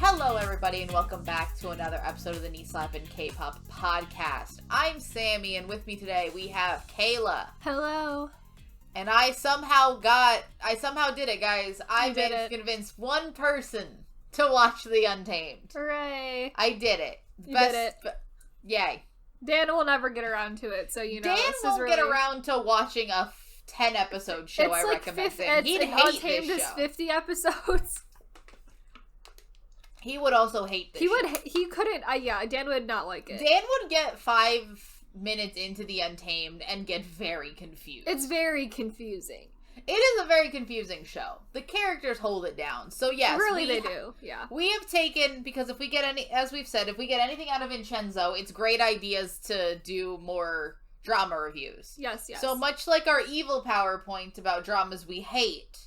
Hello, everybody, and welcome back to another episode of the Slappin Kpop podcast. I'm Sammy, and with me today we have Kayla. Hello. And I somehow did it, guys. I managed to convince one person to watch the Untamed. Hooray. I did it. You did it. Yay. Dan will never get around to it, so you know. Dan won't get around to watching a 10-episode show. It's I like recommend it. He'd hate Untamed this is show. 50 episodes. He would also hate this show. He couldn't, Dan would not like it. Dan would get 5 minutes into the Untamed and get very confused. It's very confusing. It is a very confusing show. The characters hold it down. So yes, really they do. Yeah. We have taken, because if we get as we've said, if we get anything out of Vincenzo, it's great ideas to do more drama reviews. Yes, yes. So much like our evil PowerPoint about dramas we hate,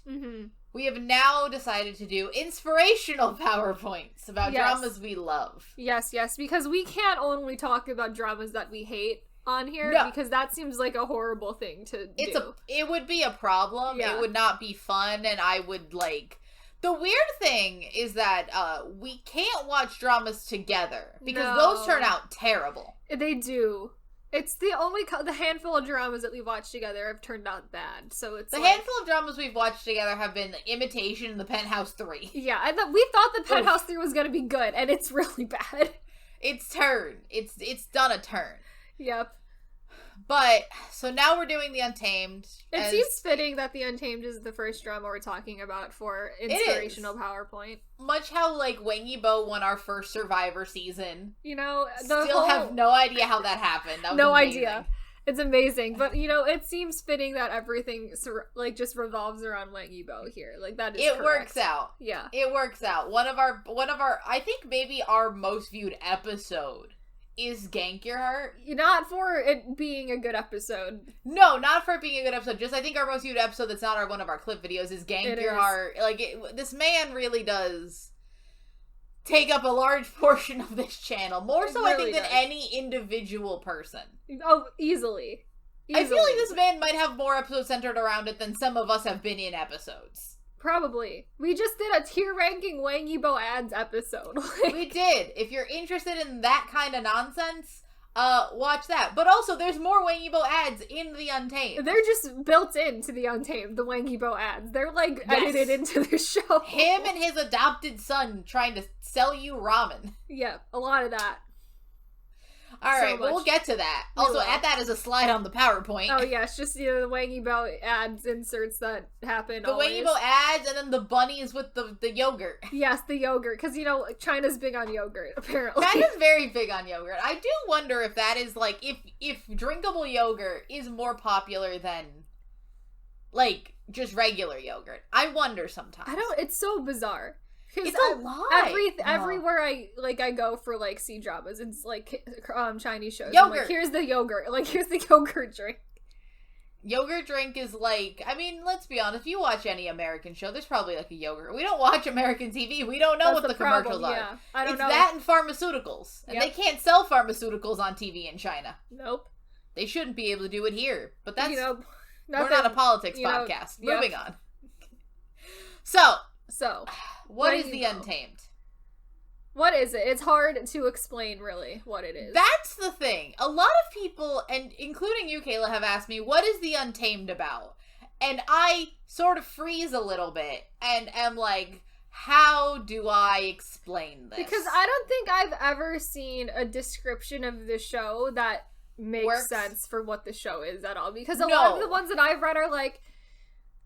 we have now decided to do inspirational PowerPoints about dramas we love. Yes, yes, because we can't only talk about dramas that we hate on here, because that seems like a horrible thing to do. It would be a problem. Yeah. It would not be fun, and I would like... The weird thing is that we can't watch dramas together, because those turn out terrible. They do. It's the handful of dramas that we've watched together have turned out bad, so it's handful of dramas we've watched together have been Imitation and The Penthouse 3. Yeah, and we thought The Penthouse 3 was gonna be good, and it's really bad. It's done a turn. Yep. But, so now we're doing the Untamed. It seems fitting that the Untamed is the first drama we're talking about for Inspirational PowerPoint. Much how, like, Wang Yibo won our first Survivor season. You know, have no idea how that happened. That was amazing. Idea. It's amazing. But, you know, it seems fitting that everything, like, just revolves around Wang Yibo here. Like, that is correct. Works out. Yeah. It works out. One of our, I think maybe our most viewed episode is Gank Your Heart. Not for it being a good episode. No, not for it being a good episode. Just I think our most viewed episode that's not one of our clip videos is Gank Your Heart. Like, this man really does take up a large portion of this channel. More so, I think, than any individual person. Oh, easily. I feel like this man might have more episodes centered around it than some of us have been in episodes. Probably. We just did a tier ranking Wang Yibo ads episode. We did. If you're interested in that kind of nonsense, watch that. But also, there's more Wang Yibo ads in the Untamed. They're just built into the Untamed, the Wang Yibo ads. They're like edited into the show. Him and his adopted son trying to sell you ramen. Yeah, a lot of that. Alright, well, we'll get to that. Also, add that as a slide on the PowerPoint. Oh, yeah, it's just, the Wang Yibo ads inserts that happen The Wang Yibo ads, and then the bunnies with the yogurt. Yes, the yogurt, because, China's big on yogurt, apparently. China's very big on yogurt. I do wonder if that is, like, if drinkable yogurt is more popular than, like, just regular yogurt. I wonder sometimes. It's so bizarre. It's a lot. Everywhere I go for like cdramas, it's like Chinese shows. Yogurt. Like, here's the yogurt. Like, here's the yogurt drink. Yogurt drink is like, I mean, let's be honest. If you watch any American show, there's probably like a yogurt. We don't watch American TV. We don't know what the commercials are. Yeah. I don't know. It's that and pharmaceuticals, and they can't sell pharmaceuticals on TV in China. Nope. They shouldn't be able to do it here. But that's we're not a politics podcast. Moving on. So. What is the Untamed? What is it? It's hard to explain, really, what it is. That's the thing. A lot of people, and including you, Kayla, have asked me, what is the Untamed about? And I sort of freeze a little bit, and am like, how do I explain this? Because I don't think I've ever seen a description of the show that makes sense for what the show is at all. Because a lot of the ones that I've read are like,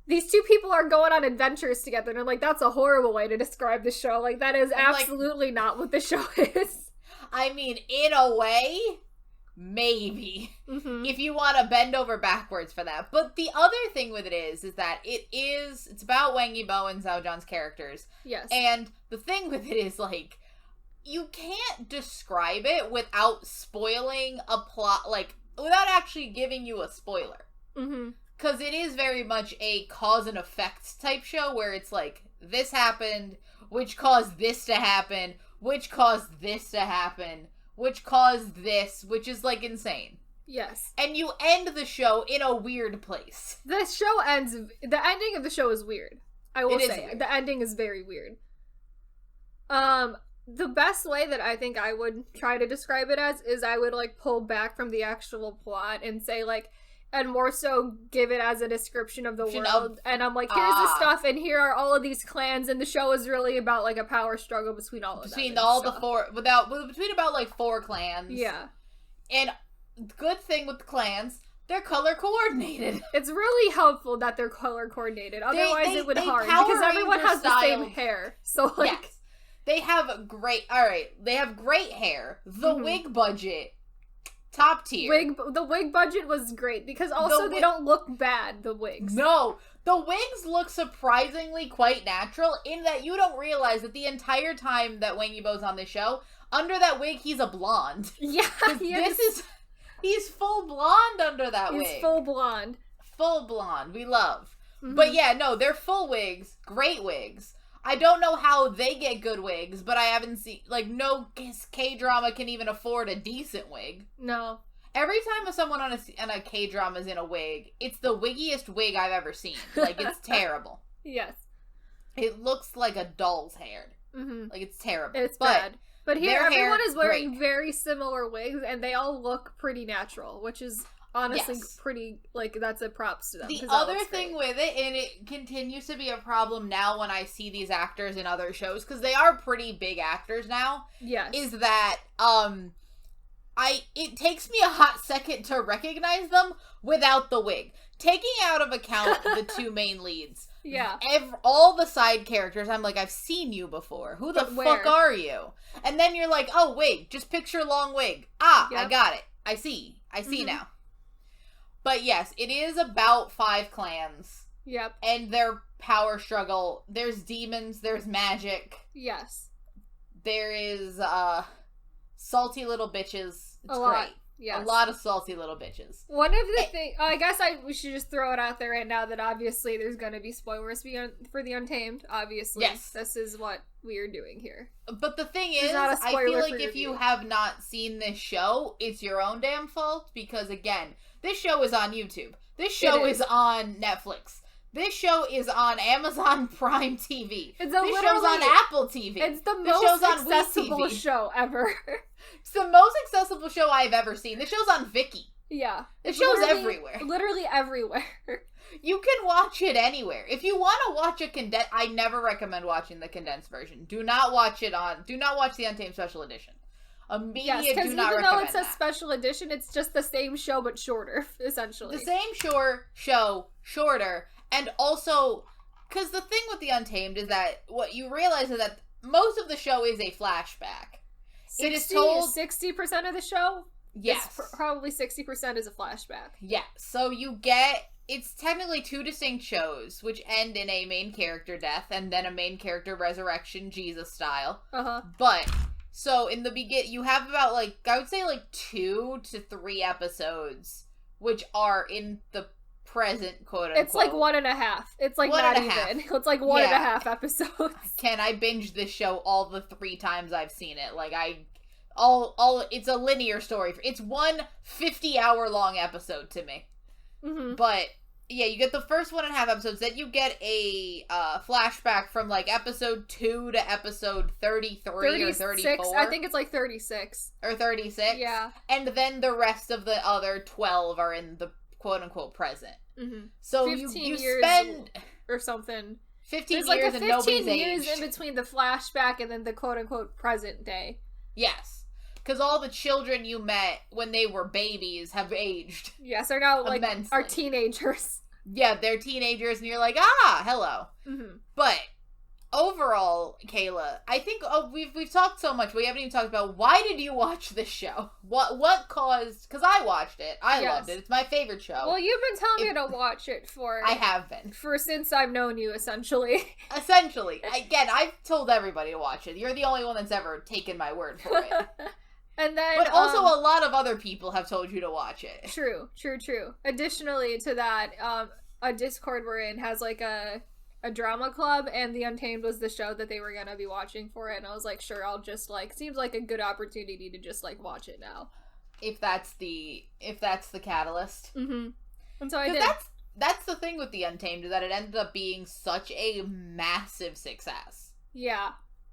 these two people are going on adventures together, and I'm like, that's a horrible way to describe the show. Like, that is absolutely not what the show is. I mean, in a way, maybe. If you want to bend over backwards for that. But the other thing with it is that it's about Wang Yibo and Zhao Zhan's characters. Yes. And the thing with it is, like, you can't describe it without spoiling a plot, like, without actually giving you a spoiler. Because it is very much a cause and effect type show where it's like, this happened, which caused this to happen, which caused this to happen, which caused this, which is, like, insane. Yes. And you end the show in a weird place. The ending of the show is weird. I will say. The ending is very weird. The best way that I think I would try to describe it as is I would, like, pull back from the actual plot and say, like, and more so give it as a description of the world. And I'm like, here's the stuff, and here are all of these clans, and the show is really about, like, a power struggle between all of them. Between all the four, between about, like, 4 clans. Yeah. And good thing with the clans, they're color coordinated. It's really helpful that they're color coordinated. Otherwise it would hard, because everyone has the same hair. So, like... Yes. They have great hair. The wig budget, top tier. The wig budget was great, because also they don't look bad, the wigs. No, the wigs look surprisingly quite natural, in that you don't realize that the entire time that Wang Yibo's on this show, under that wig, he's a blonde. Yeah, he's full blonde under that wig. He's full blonde. Full blonde, we love. Mm-hmm. But yeah, no, they're full wigs, great wigs. I don't know how they get good wigs, but I haven't seen, like, no K-drama can even afford a decent wig. No. Every time someone on a K-drama is in a wig, it's the wiggiest wig I've ever seen. Like, it's terrible. Yes. It looks like a doll's hair. Mm-hmm. Like, it's terrible. It's bad. But here, everyone is wearing very similar wigs, and they all look pretty natural, which is... honestly, pretty, like, that's a props to them. The other thing with it, and it continues to be a problem now when I see these actors in other shows, because they are pretty big actors now, is that, it takes me a hot second to recognize them without the wig. Taking out of account the 2 main leads. Yeah. All the side characters, I'm like, I've seen you before. Who the fuck are you? And then you're like, oh, wig. Just picture long wig. I got it. I see now. But yes, it is about 5 clans. Yep. And their power struggle. There's demons, there's magic. Yes. There is salty little bitches. It's great. Yes. A lot of salty little bitches. One of the things... I guess we should just throw it out there right now that obviously there's going to be spoilers for the Untamed, obviously. Yes. This is what we are doing here. But the thing is, I feel like if you have not seen this show, it's your own damn fault, because, again, this show is on YouTube. This show is on Netflix. This show is on Amazon Prime TV. This show's on Apple TV. It's the most accessible show ever. It's the most accessible show I've ever seen. This show's on Viki. Yeah. This show's everywhere. Literally everywhere. You can watch it anywhere. If you want to watch I never recommend watching the condensed version. Do not watch the Untamed Special Edition. Immediate, do not recommend that. Even though it's a special edition, it's just the same show but shorter, essentially. The same show, shorter, and also, because the thing with the Untamed is that what you realize is that most of the show is a flashback. 60% of the show? Yes. Probably 60% is a flashback. Yeah, so it's technically 2 distinct shows, which end in a main character death, and then a main character resurrection, Jesus style. Uh-huh. But... so, in the you have about, like, I would say, like, 2 to 3 episodes, which are in the present, quote-unquote. It's like 1.5. It's like not even. It's like 1.5 episodes. Can I binge this show all the 3 times I've seen it? Like, it's a linear story. It's one 50-hour-long episode to me. Mm-hmm. But... yeah, you get the first 1.5 episodes, then you get a flashback from, like, episode 2 to episode 33 or 34. I think it's, like, 36. Or 36? Yeah. And then the rest of the other 12 are in the quote-unquote present. Mm-hmm. So you spend... or something. 15 years and nobody's aged. There's, like, 15 years in between the flashback and then the quote-unquote present day. Yes. Because all the children you met when they were babies have aged. Yes, they're now, like, are teenagers. Yeah, they're teenagers, and you're like, hello. Mm-hmm. But overall, Kayla, I think we've talked so much. We haven't even talked about why did you watch this show? What caused? Because I watched it. I loved it. It's my favorite show. Well, you've been telling me to watch it for. I have been since I've known you, essentially. Essentially, again, I've told everybody to watch it. You're the only one that's ever taken my word for it. And then, but also a lot of other people have told you to watch it. True. Additionally to that, a Discord we're in has, like, a drama club, and The Untamed was the show that they were gonna be watching for it, and I was like, sure, I'll just, like, seems like a good opportunity to just, like, watch it now. If that's the catalyst. Mm-hmm. And so I did. That's the thing with The Untamed, is that it ended up being such a massive success. Yeah.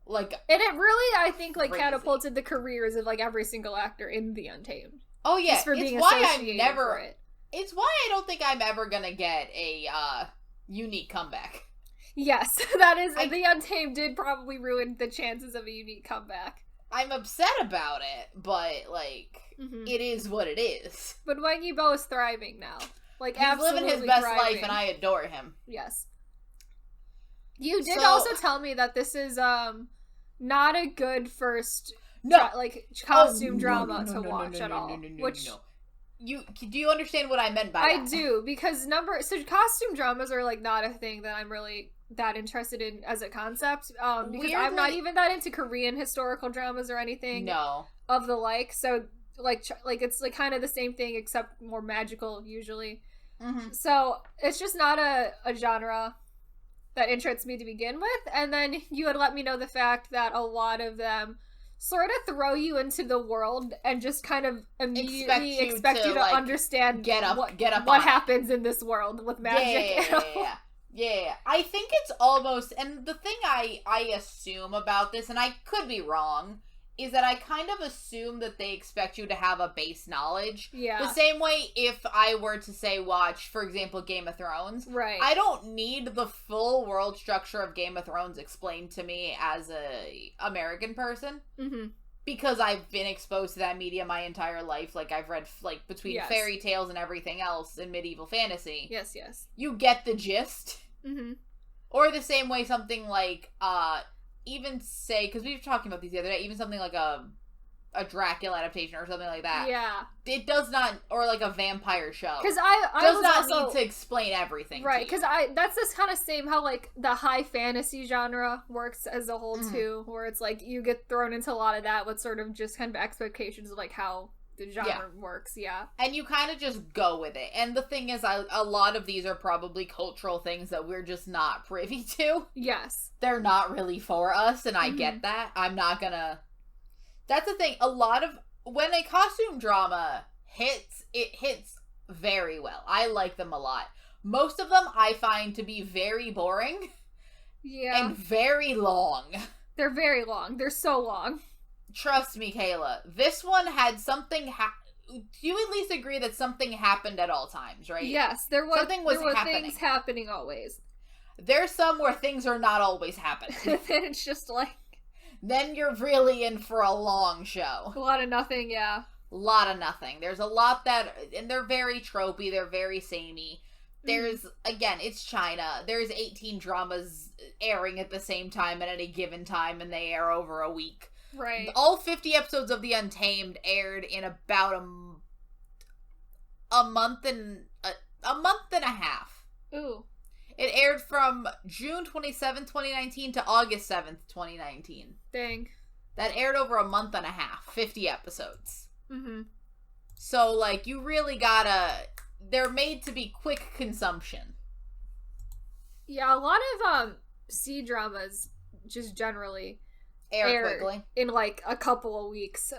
Like, and it really, I think, like, crazy. Catapulted the careers of, like, every single actor in The Untamed. Oh, yeah. Just for being it's why associated I'm never... for it. It's why I don't think I'm ever gonna get a, unique comeback. Yes, that is... The Untamed did probably ruin the chances of a unique comeback. I'm upset about it, but, like, it is what it is. But Wang Yibo is thriving now. Like, he's absolutely living his best thriving. life, and I adore him. Yes. You did also tell me that this is, not a good first, costume drama to watch at all. Do you understand what I meant by that? I do, because costume dramas are, like, not a thing that I'm really that interested in as a concept, because weirdly, I'm not even that into Korean historical dramas or anything of the like, so, like it's, like, kind of the same thing, except more magical, usually. So, it's just not a genre that interests me to begin with, and then you had let me know the fact that a lot of them sort of throw you into the world and just kind of immediately expect you to like, understand what happens in this world with magic. Yeah. I think it's almost, and the thing I assume about this, and I could be wrong, is that I kind of assume that they expect you to have a base knowledge. Yeah. The same way if I were to, say, watch, for example, Game of Thrones. Right. I don't need the full world structure of Game of Thrones explained to me as a American person. Because I've been exposed to that media my entire life. Like, I've read, like, between fairy tales and everything else in medieval fantasy. Yes. You get the gist. Or the same way something like, even say, because we were talking about these the other day, even something like a Dracula adaptation or something like that. Yeah. It does not, or like a vampire show. Because I does not need to explain everything. Right, because that's this kind of same how, like, the high fantasy genre works as a whole, too, where it's like, you get thrown into a lot of that with sort of just kind of expectations of, like, how the genre works, and you kind of just go with it. And the thing is, a lot of these are probably cultural things that we're just not privy to. Yes. They're not really for us, and I get that. I'm not gonna... That's the thing, a lot of... When a costume drama hits, it hits very well. I like them a lot. Most of them I find to be very boring. Yeah. And very long. They're very long. They're so long. Trust me, Kayla. This one had something do you at least agree that something happened at all times, right? Yes, there were things happening always. There's some where things are not always happening. Then it's just like... Then you're really in for a long show. A lot of nothing, yeah. A lot of nothing. There's a lot that... And they're very tropey. They're very samey. There's, again, it's China. There's 18 dramas airing at the same time at any given time, and they air over a week. Right. All 50 episodes of The Untamed aired in about a month and a half. Ooh. It aired from June 27th, 2019 to August 7th, 2019. Dang. That aired over a month and a half. 50 episodes. So, like, you really gotta... They're made to be quick consumption. Yeah, a lot of C-dramas just generally air quickly in like a couple of weeks.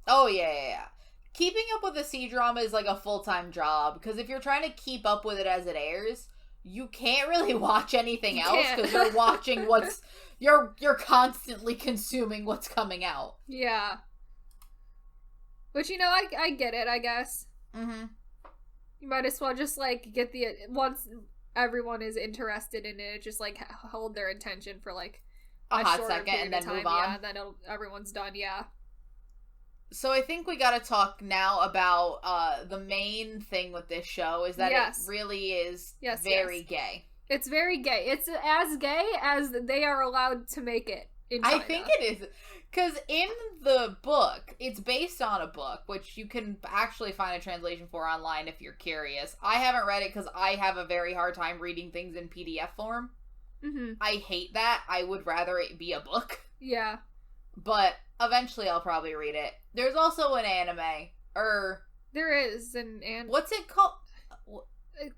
Oh yeah. Keeping up with a C-drama is like a full-time job, because if you're trying to keep up with it as it airs, you can't really watch anything else, because you're watching what's you're constantly consuming what's coming out. Yeah. Which, you know, I get it, I guess. You might as well just like get once everyone is interested in it, just like hold their attention for like a hot second and then move on. Yeah, then everyone's done, yeah. So I think we gotta talk now about the main thing with this show is that it really is very gay. It's very gay. It's as gay as they are allowed to make it in China. I think it is. Because in the book, it's based on a book, which you can actually find a translation for online if you're curious. I haven't read it because I have a very hard time reading things in PDF form. I hate that. I would rather it be a book. Yeah. But eventually I'll probably read it. There's also an anime. There is an anime. What's it called?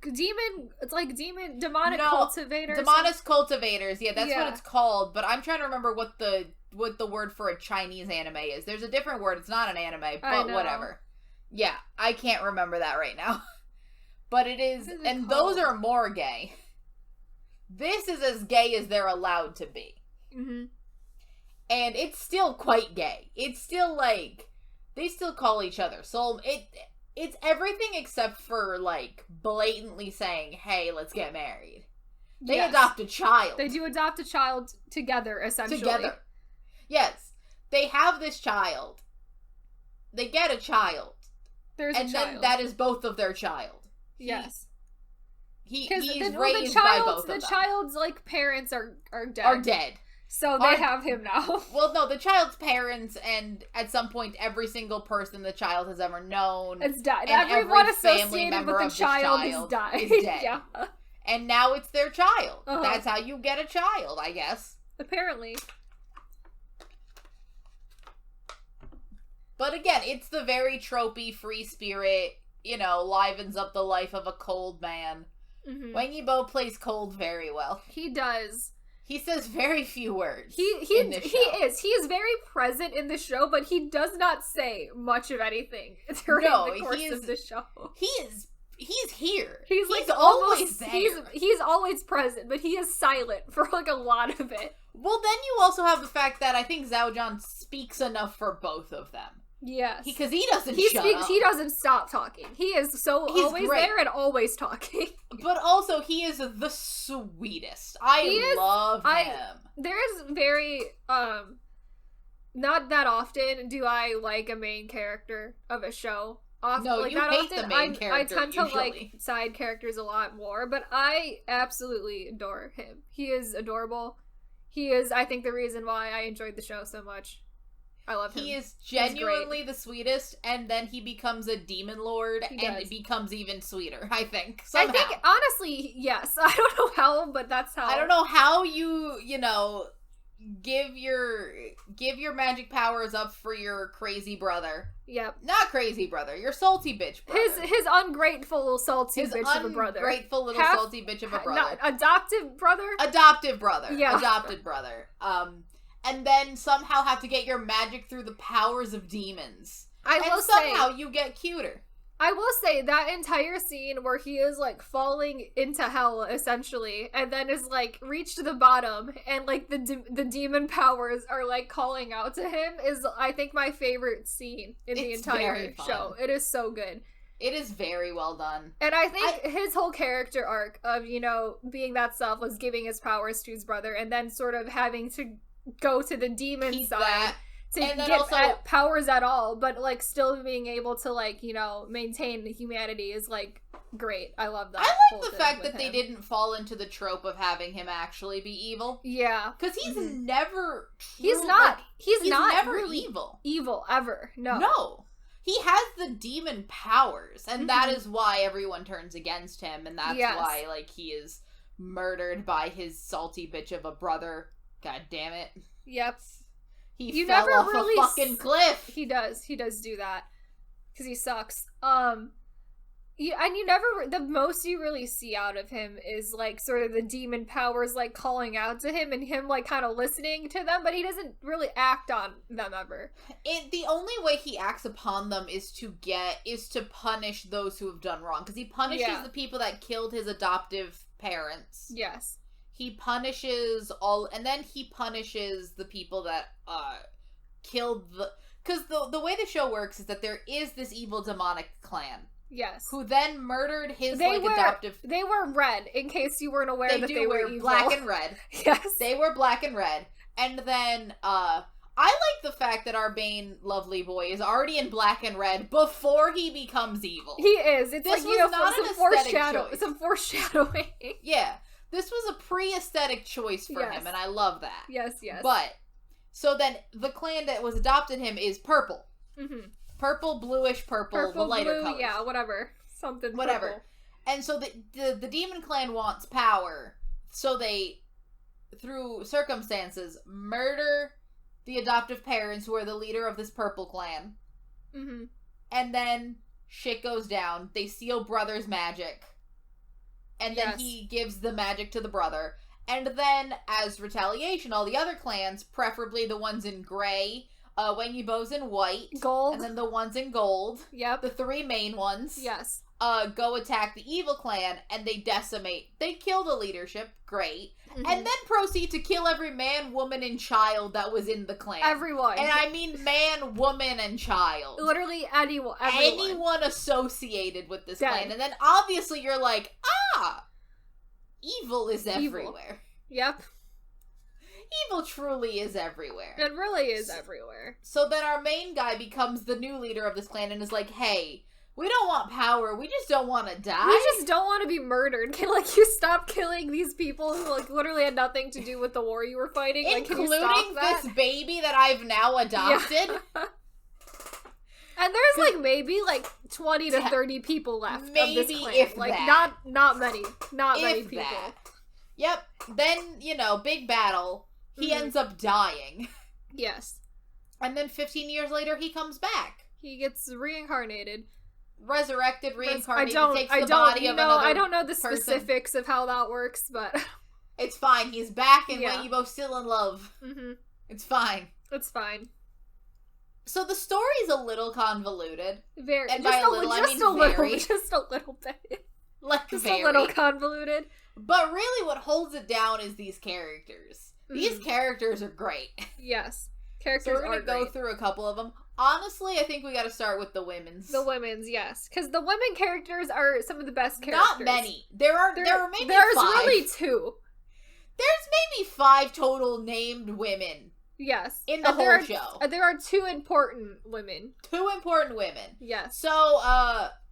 Demonic Cultivators. Demonic Cultivators. Yeah, that's what it's called. But I'm trying to remember what the word for a Chinese anime is. There's a different word. It's not an anime, but whatever. Yeah, I can't remember that right now. But it is, and those are more gay. This is as gay as they're allowed to be. And it's still quite gay. It's still, like, they still call each other soul. It's everything except for, like, blatantly saying, hey, let's get married. They adopt a child. They do adopt a child together, essentially. Together. Yes. They have this child. They get a child. There's a child. And then that is both of their child. Yes. He's raised by both of them. The child's, like, parents are dead. Are dead. So they have him now. Well, no, the child's parents and at some point every single person the child has ever known is dead. And everyone every family associated member with the of child this is dead. Is dead. Yeah. And now it's their child. That's how you get a child, I guess. Apparently. But again, it's the very tropey, free spirit, you know, livens up the life of a cold man. Mm-hmm. Wang Yibo plays cold very well. He does. He says very few words. He is very present in the show, but he does not say much of anything during the course of the show. He's here. He's like always there. He's always present, but he is silent for like a lot of it. Well, then you also have the fact that I think Zhaojian speaks enough for both of them. Yes. Because he doesn't shut up. He doesn't stop talking. He is he's always great. There and always talking. But also, he is the sweetest. I love him. There's very, not that often do I like a main character of a show. No, like, you hate the main character. I tend to usually like side characters a lot more, but I absolutely adore him. He is adorable. He is, I think, the reason why I enjoyed the show so much. I love him. He is genuinely the sweetest, and then he becomes a demon lord, and it becomes even sweeter, I think. Somehow. I think, honestly, yes. I don't know how, but that's how. I don't know how you know, give your magic powers up for your crazy brother. Yep. Not crazy brother, your salty bitch brother. His ungrateful salty bitch of a brother. Ungrateful little salty bitch of a brother. Adoptive brother? Adoptive brother. Yeah. Adopted brother. And then somehow have to get your magic through the powers of demons. Somehow you get cuter. I will say, that entire scene where he is, like, falling into hell, essentially, and then is, like, reached the bottom, and, like, the demon powers are, like, calling out to him, is, I think, my favorite scene in the entire show. It is so good. It is very well done. And I think his whole character arc of, you know, being that selfless, giving his powers to his brother, and then sort of having to go to the demon side to get powers at all, but like still being able to, like, you know, maintain humanity is like great. I love that. I like the fact that they didn't fall into the trope of having him actually be evil. Yeah, because he's never. He's not never really evil. Evil ever. No. No. He has the demon powers, and that is why everyone turns against him, and that's why, like, he is murdered by his salty bitch of a brother. God damn it. Yep. He fell off a fucking cliff. He does do that. Because he sucks. The most you really see out of him is, like, sort of the demon powers, like, calling out to him and him, like, kind of listening to them, but he doesn't really act on them ever. The only way he acts upon them is to punish those who have done wrong. Because he punishes the people that killed his adoptive parents. Yes. He punishes and then he punishes the people that, killed because the way the show works is that there is this evil demonic clan. Yes. Who then murdered his, adoptive... They were red, in case you weren't aware that they were evil. Black and red. Yes. They were black and red. And then, I like the fact that our main lovely boy is already in black and red before he becomes evil. He is. It's this like, you know, not some foreshadowing. Yeah. This was a pre-aesthetic choice for him, and I love that. Yes, yes. But, so then, the clan that was adopted him is purple. Mm-hmm. Purple, bluish purple, the lighter blue, colors. Yeah, whatever. Something whatever. Purple. And so the demon clan wants power, so they, through circumstances, murder the adoptive parents who are the leader of this purple clan. Mm-hmm. And then shit goes down. They steal brother's magic. And then he gives the magic to the brother. And then, as retaliation, all the other clans, preferably the ones in gray, Wang Yibo's in white. Gold. And then the ones in gold. Yep. The three main ones. Yes. go attack the evil clan, and they kill the leadership, great, and then proceed to kill every man, woman, and child that was in the clan. Everyone. And I mean man, woman, and child. Literally anyone. Anyone associated with this clan. And then obviously you're like, evil is everywhere. Yep. Evil truly is everywhere. It really is everywhere. So then our main guy becomes the new leader of this clan and is like, hey, we don't want power, we just don't want to die. We just don't want to be murdered. Can, like, you stop killing these people who, like, literally had nothing to do with the war you were fighting? Including like, can you stop that? this baby that I've now adopted. Yeah. And there's, like, maybe, like, 20 to 30 people left of this clan. If like, that. not many. Not many people. That. Yep. Then, big battle. He ends up dying. Yes. And then 15 years later, he comes back. He gets reincarnated. Reincarnated, takes the body of another I don't know the person. Specifics of how that works, but... It's fine. He's back and Wang Yibo's still in love. It's fine. It's fine. So the story's a little convoluted. Very. And by a little, I mean very. Just a little bit. Like just very. a little convoluted. But really what holds it down is these characters. These characters are great. Yes. Characters so we're going to go through a couple of them. Honestly, I think we got to start with the women's. The women's, yes. Because the women characters are some of the best characters. Not many. There are maybe there's 5. There's really 2. There's maybe 5 total named women. Yes. In the whole show. There are 2 important women. 2 important women. Yes. So,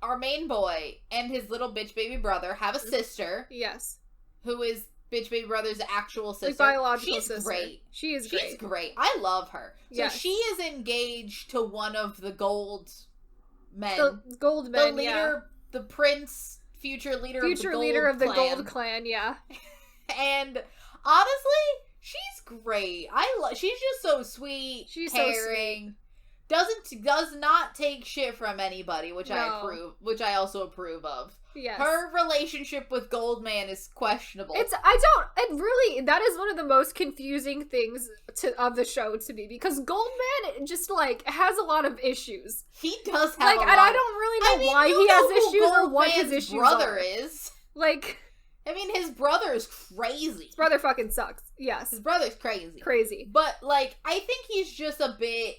our main boy and his little bitch baby brother have a sister. Yes. Who is bitch baby brother's actual sister. Like biological sister. She's great. She is great. She's great. I love her. So yes. she is engaged to one of the gold men. The gold men, the leader, the prince, future leader of the gold clan, yeah. And honestly, she's great. She's just so sweet, she's caring. So sweet. Does not take shit from anybody, which I also approve of. Yes. Her relationship with Goldman is questionable. That is one of the most confusing things of the show to me, because Goldman just, like, has a lot a issues. He does have and I don't really know why he has issues or what his issues brother are. is. Like, I mean, his brother is crazy. His brother fucking sucks. Yes. His brother's crazy. Crazy. But, like, I think he's just a bit...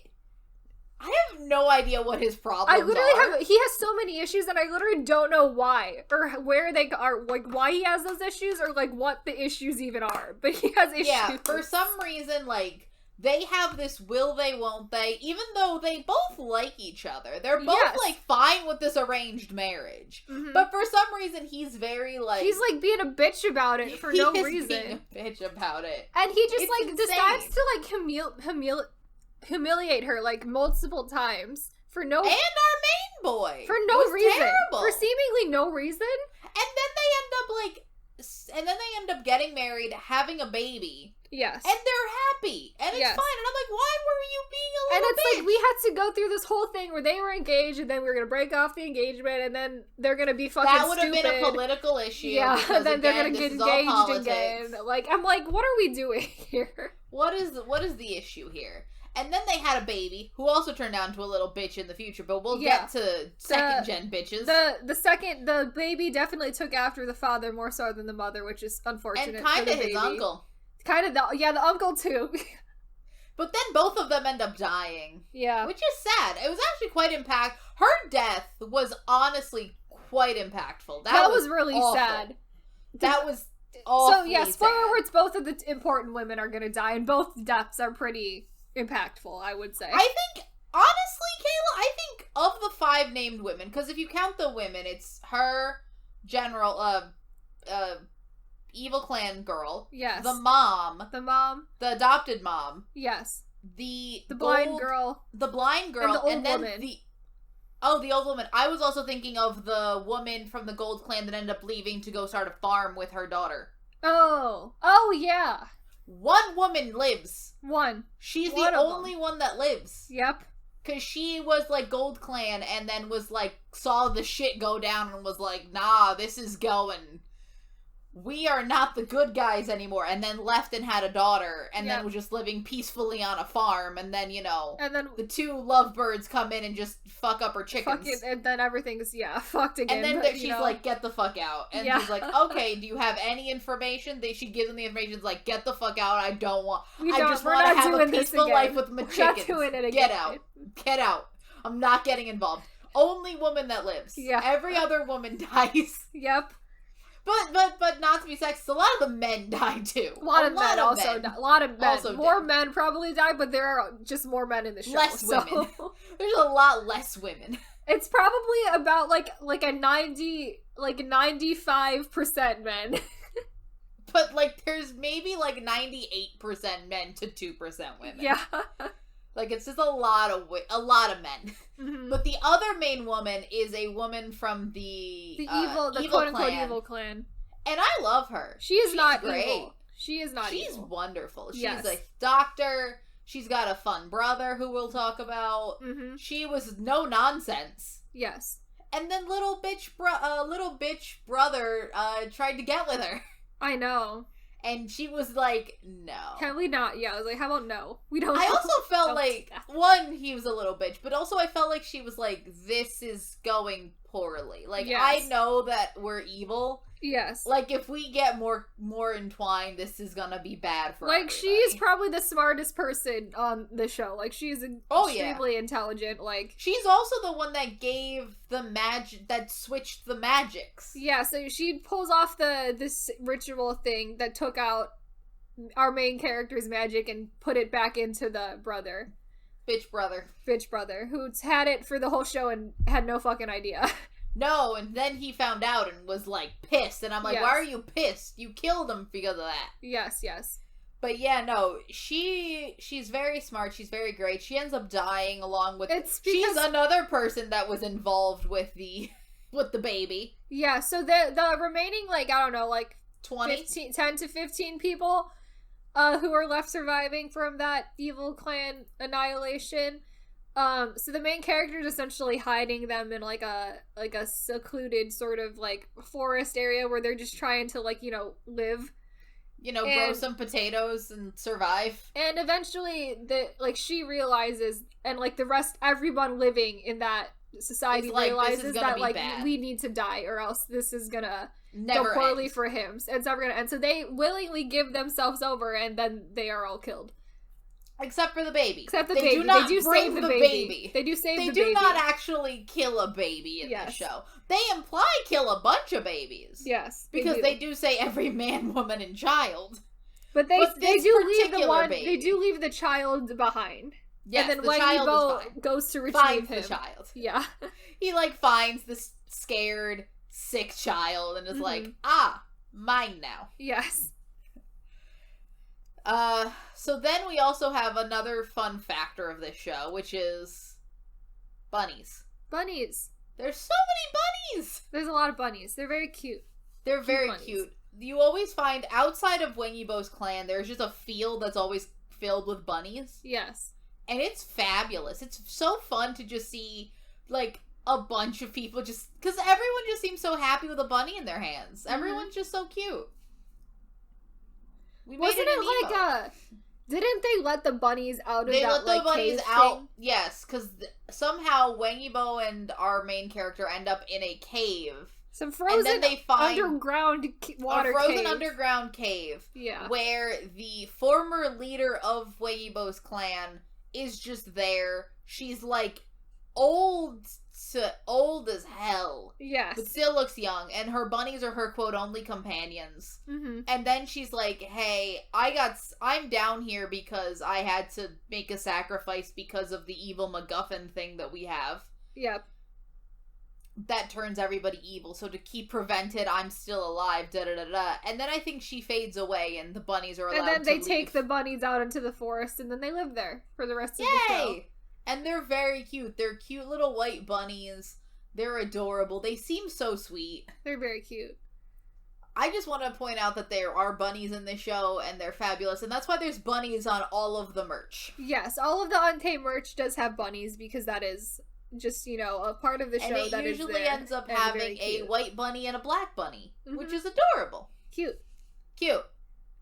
I have no idea what his problems are. He has so many issues, and I literally don't know why, or where they are, like, why he has those issues, or, like, what the issues even are. But he has issues. Yeah, for some reason, like, they have this will they, won't they, even though they both like each other. They're both, like, fine with this arranged marriage. But for some reason, he's very, like... He's, like, being a bitch about it for no reason. Being a bitch about it. And he just, decides to, like, humiliate her, like, multiple times for no... And our main boy! For no reason. Terrible. For seemingly no reason. And then they end up getting married, having a baby. Yes. And they're happy. And it's fine. And I'm like, why were you being a little bitch? And it's like, we had to go through this whole thing where they were engaged, and then we were going to break off the engagement, and then they're going to be fucking stupid. That would have been a political issue. Yeah, and then they're going to get engaged again. Like, I'm like, what are we doing here? What is the issue here? And then they had a baby, who also turned out into a little bitch in the future, but we'll get to second-gen bitches. The baby definitely took after the father more so than the mother, which is unfortunate. And kind of his uncle. Kind of, the uncle too. But then both of them end up dying. Yeah. Which is sad. It was actually quite her death was honestly quite impactful. That was really awful. Sad. That was awfully So, yeah, spoiler words, both of the important women are gonna die, and both deaths are pretty... impactful, I would say. I think, honestly, Kayla, I think of the 5 named women, because if you count the women, it's her, General, evil clan girl. Yes. The mom. The adopted mom. Yes. The blind girl. The blind girl. And the old then woman. the old woman. I was also thinking of the woman from the gold clan that ended up leaving to go start a farm with her daughter. Oh, yeah. One woman lives. One. She's the only one that lives. Yep. Because she was, like, Gold Clan and then was, like, saw the shit go down and was like, nah, this is going we are not the good guys anymore, and then left and had a daughter, and then was just living peacefully on a farm, and then, and then the 2 lovebirds come in and just fuck up her chickens. And then everything's, fucked again. And then she's like, get the fuck out. And she's like, okay, do you have any information? She gives them the information, like, get the fuck out, I just want to have a peaceful life with my chickens. Get out. Get out. I'm not getting involved. Only woman that lives. Yeah. Every other woman dies. Yep. But not to be sexist, a lot of the men die too. A lot of men also die. A lot of men. More men probably die, but there are just more men in the show. Less women. There's a lot less women. It's probably about like a 95% men. But there's maybe 98% men to 2% women. Yeah. It's just a lot of men. Mm-hmm. But the other main woman is a woman from the quote-unquote evil clan. And I love her. She's not great. Evil. She is not She's evil. Wonderful. She's a doctor. She's got a fun brother who we'll talk about. Mm-hmm. She was no nonsense. Yes. And then little bitch brother tried to get with her. I know. And she was like, no. Can we not? Yeah, I was like, how about no? We don't. I also felt like, one, he was a little bitch, but also I felt like she was like, this is going poorly. I know that we're evil. Yes. If we get more entwined, this is gonna be bad for everybody. She's probably the smartest person on the show. She's extremely intelligent. She's also the one that gave the magic, that switched the magics. Yeah, so she pulls off this ritual thing that took out our main character's magic and put it back into the brother. Bitch brother, who's had it for the whole show and had no fucking idea. No, and then he found out and was pissed, and I'm like, why are you pissed? You killed him because of that. Yes. But yeah, no, she's very smart, she's very great. She ends up dying along with she's another person that was involved with the baby. Yeah, so the remaining 20 10 to 15 people who are left surviving from that evil clan annihilation. So the main character is essentially hiding them in a secluded sort of forest area where they're just trying to live. Grow some potatoes and survive. And eventually she realizes, and everyone living in that society realizes that we need to die or else this is gonna go poorly for him. It's never gonna end. So they willingly give themselves over and then they are all killed. Except for the baby. They do not save the baby. They do save the baby. They do not actually kill a baby in the show. They imply kill a bunch of babies. Yes. Because they do say every man, woman, and child. But they do leave they do leave the child behind. Yes, and then Wang Yibo goes to retrieve him. The child. Yeah. He finds this scared, sick child and is mine now. Yes. So then we also have another fun factor of this show, which is bunnies. Bunnies. There's so many bunnies! There's a lot of bunnies. They're very cute. They're very cute. You always find, outside of Wang Yibo's clan, there's just a field that's always filled with bunnies. Yes. And it's fabulous. It's so fun to just see, a bunch of people just... Because everyone just seems so happy with a bunny in their hands. Mm-hmm. Everyone's just so cute. Wasn't it didn't they let the bunnies out of that, let the bunnies out, thing? Yes, because somehow Wang Yibo and our main character end up in a cave. Some frozen underground water cave. A frozen underground cave. Yeah. Where the former leader of Wang Yibo's clan is just there. She's old as hell. Yes. But still looks young, and her bunnies are her quote only companions. Mm-hmm. And then she's like, hey, I'm down here because I had to make a sacrifice because of the evil MacGuffin thing that we have. Yep. That turns everybody evil, so to prevent it, I'm still alive, da-da-da-da. And then I think she fades away, and the bunnies are allowed to leave. And then they take the bunnies out into the forest, and then they live there for the rest of the show. And they're very cute. They're cute little white bunnies. They're adorable. They seem so sweet. They're very cute. I just want to point out that there are bunnies in this show, and they're fabulous. And that's why there's bunnies on all of the merch. Yes, all of the Untamed merch does have bunnies, because that is just, a part of the show that is there. And it usually ends up having a white bunny and a black bunny, which is adorable. Cute.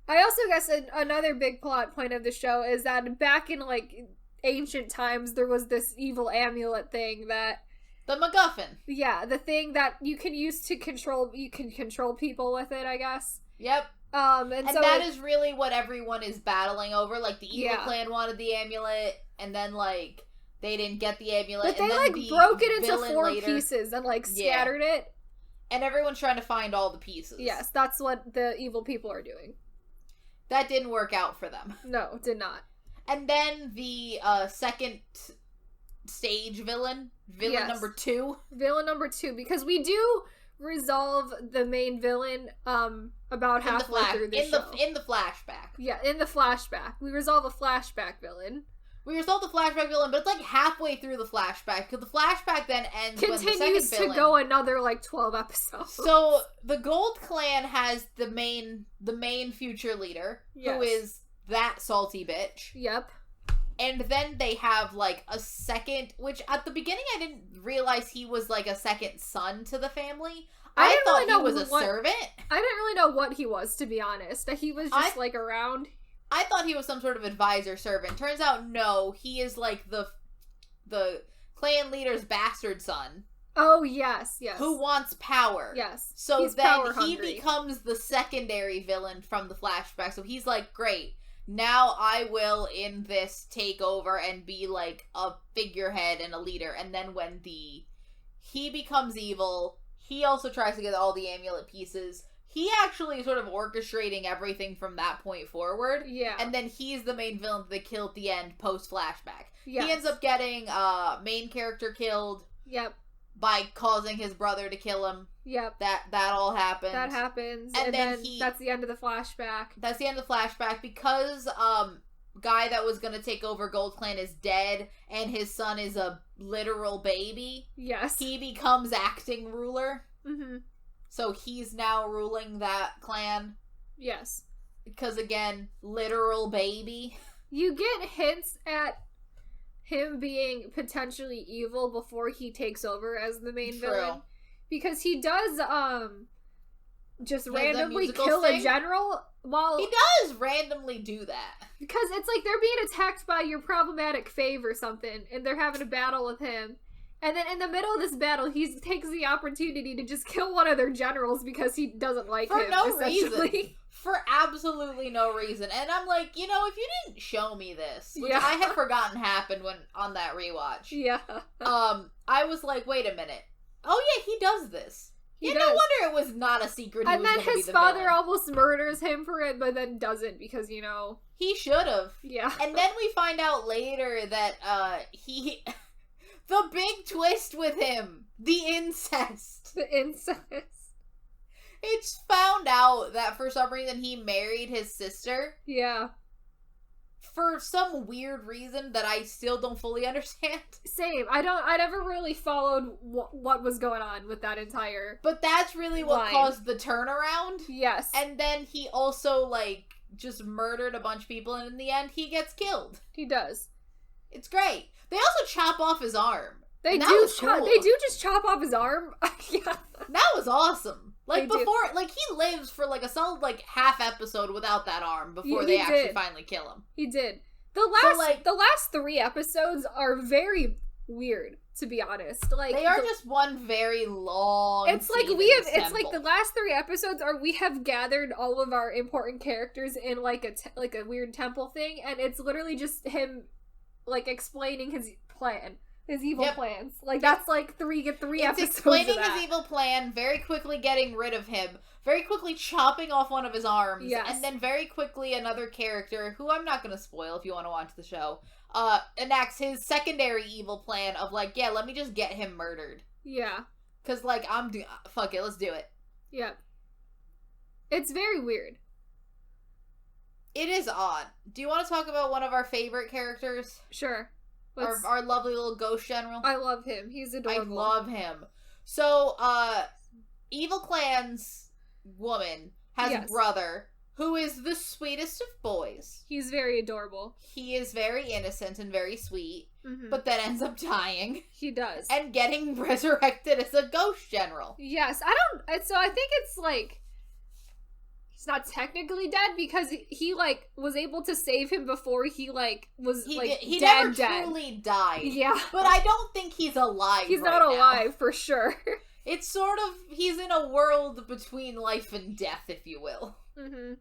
I also guess another big plot point of the show is that back in, like, ancient times, there was this evil amulet thing that... The MacGuffin. Yeah, the thing that you can use to control... You can control people with it, I guess. Yep. And so that is really what everyone is battling over. Like, the evil clan wanted the amulet, and then, like, they didn't get the amulet. But they, and then like, broke it into 4 pieces and, like, scattered it. And everyone's trying to find all the pieces. Yes, that's what the evil people are doing. That didn't work out for them. No, did not. And then the second stage villain number 2. Villain number 2, because we do resolve the main villain about halfway through the show. In the flashback. Yeah, in the flashback. We resolve a flashback villain. We resolve the flashback villain, but it's like halfway through the flashback, because the flashback then ends Continues when the second villain... to go another, like, 12 episodes. So, the Gold Clan has the main future leader, who is that salty bitch. Yep. And then they have, like, a second, which at the beginning I didn't realize he was, like, a second son to the family. I thought he was a servant. I didn't really know what he was, to be honest. He was just, like, around... I thought he was some sort of advisor servant. Turns out, no, he is like the clan leader's bastard son. Oh, yes. Who wants power. Yes. So he's then he becomes the secondary villain from the flashback. So he's like, great, now I will in this take over and be like a figurehead and a leader. And then when he becomes evil, he also tries to get all the amulet pieces. He actually is sort of orchestrating everything from that point forward. Yeah. And then he's the main villain that they kill at the end, post-flashback. Yes. He ends up getting main character killed. Yep. By causing his brother to kill him. Yep. That all happens. That happens. And then that's the end of the flashback. That's the end of the flashback. Because guy that was going to take over Gold Clan is dead, and his son is a literal baby. Yes. He becomes acting ruler. Mm-hmm. So he's now ruling that clan. Yes. Because, again, literal baby. You get hints at him being potentially evil before he takes over as the main villain. Because he does, just randomly kill a general while... He does randomly do that. Because it's like they're being attacked by your problematic fave or something, and they're having a battle with him. And then in the middle of this battle, he takes the opportunity to just kill one of their generals because he doesn't like him. For no reason. For absolutely no reason. And I'm like, if you didn't show me this, which I had forgotten happened on that rewatch. Yeah. I was like, wait a minute. Oh yeah, he does this. No wonder it was not a secret. And then his father almost murders him for it, but then doesn't because, he should have. Yeah. And then we find out later that he... The big twist with him. The incest. It's found out that for some reason he married his sister. Yeah. For some weird reason that I still don't fully understand. Same. I never really followed what was going on with that entire... But that's really what caused the turnaround. Yes. And then he also, just murdered a bunch of people, and in the end, he gets killed. He does. It's great. They also chop off his arm. They do just chop off his arm. Yeah. That was awesome. He lives for a solid half episode without that arm before they actually finally kill him. He did. The last 3 episodes are very weird, to be honest. They are just one very long. It's like the last 3 episodes we have gathered all of our important characters in a weird temple thing, and it's literally just him explaining his plan, his evil plans. That's 3 episodes. Explaining his evil plan, very quickly getting rid of him, very quickly chopping off one of his arms, and then very quickly another character, who I'm not going to spoil if you want to watch the show, enacts his secondary evil plan of let me just get him murdered. Yeah. Because fuck it, let's do it. Yeah. It's very weird. It is odd. Do you want to talk about one of our favorite characters? Sure. Our lovely little ghost general? I love him. He's adorable. I love him. So, Evil Clan's woman has a brother who is the sweetest of boys. He's very adorable. He is very innocent and very sweet, but then ends up dying. He does. And getting resurrected as a ghost general. Yes. I think it's he's not technically dead because he like was able to save him before he like was he dead. never truly died. Yeah, but I don't think he's alive. He's right not alive now. for sure. It's sort of he's in a world between life and death, if you will. Mm-hmm.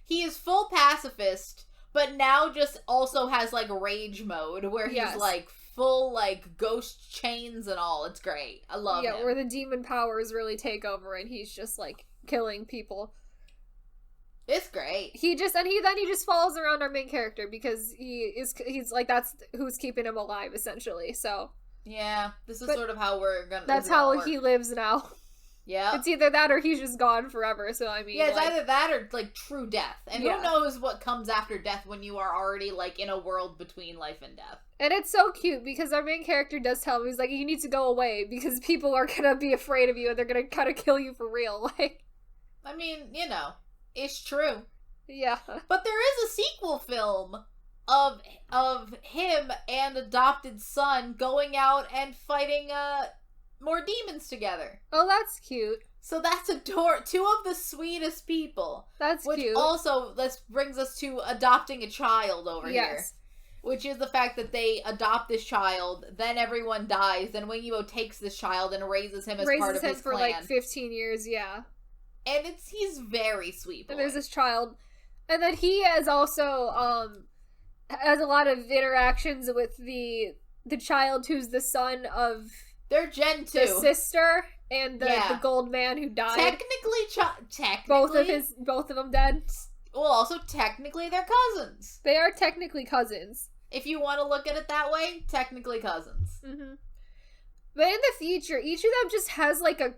He is full pacifist, but now just also has like rage mode where he's like full like ghost chains and all. It's great. I love him. Yeah, where the demon powers really take over and he's just like killing people. It's great. He just follows around our main character because he's like that's who's keeping him alive essentially. So yeah, this is sort of how we're gonna. That's how he lives now. Yeah, it's either that or he's just gone forever. So I mean, yeah, it's either that or like true death. And who knows what comes after death when you are already like in a world between life and death. And it's so cute because our main character does tell him, he's like, you need to go away because people are gonna be afraid of you and they're gonna kind of kill you for real. Like, I mean, you know, it's true. Yeah, but there is a sequel film of him and adopted son going out and fighting more demons together. Oh, that's cute. So that's two of the sweetest people. That's which cute. Also, this brings us to adopting a child over here. Which is the fact that they adopt this child, then everyone dies, then Wang Yibo takes this child and raises him as part of his for clan. Like 15 years, yeah. And he's very sweet boy. And there's this child. And then he has also, has a lot of interactions with the child who's the son of... They're Gen 2. The sister and the gold man who died. Technically... Both of them dead. Well, also, technically, they're cousins. They are technically cousins. If you want to look at it that way, technically cousins. Mm-hmm. But in the future, each of them just has like a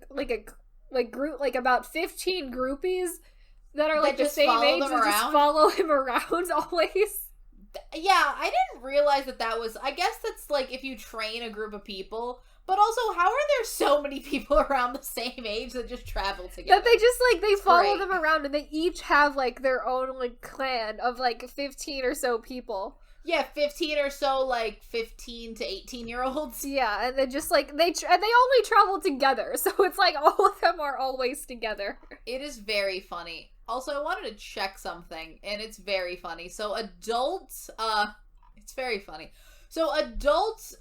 group, like about 15 groupies that are like the same age and just follow him around always. Yeah, I didn't realize that was... I guess that's like if you train a group of people... But also, how are there so many people around the same age that just travel together? That they just, like, they follow them around and they each have, like, their own, like, clan of, like, 15 or so people. Yeah, 15 or so, like, 15 to 18-year-olds. Yeah, and they just, like, they only travel together, so it's like all of them are always together. It is very funny. Also, I wanted to check something, and it's very funny. So, adults, it's very funny. So, adults...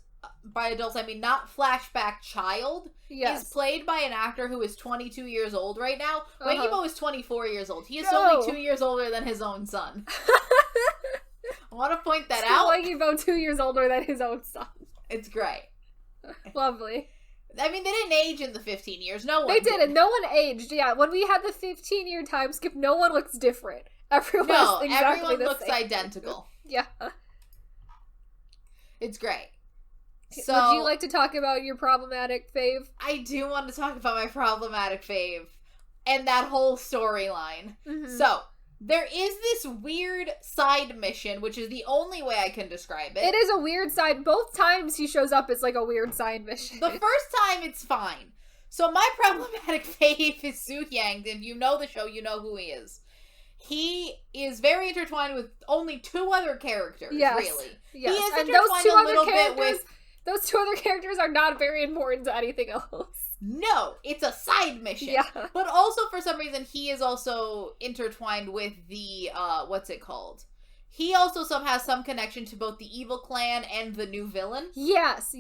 By adults, I mean not flashback child. Yes. Is played by an actor who is 22 years old right now. Wang Yibo is 24 years old. He is only 2 years older than his own son. I want to point that out. Wang Yibo 2 years older than his own son. It's great. Lovely. I mean, they didn't age in the 15 years. No one They didn't. No one aged. Yeah, when we had the 15-year time skip, no one looks different. Everyone looks identical. Yeah. It's great. So, would you like to talk about your problematic fave? I do want to talk about my problematic fave and that whole storyline. Mm-hmm. So, there is this weird side mission, which is the only way I can describe it. It is a weird side. Both times he shows up, it's like a weird side mission. The first time, it's fine. So, my problematic fave is Soo Yang. If you know the show, you know who he is. He is very intertwined with only two other characters, really. Yes. He is and intertwined a little bit with... Those two other characters are not very important to anything else. No, it's a side mission. Yeah. But also, for some reason, he is also intertwined with the, what's it called? He also has some connection to both the evil clan and the new villain. Yes.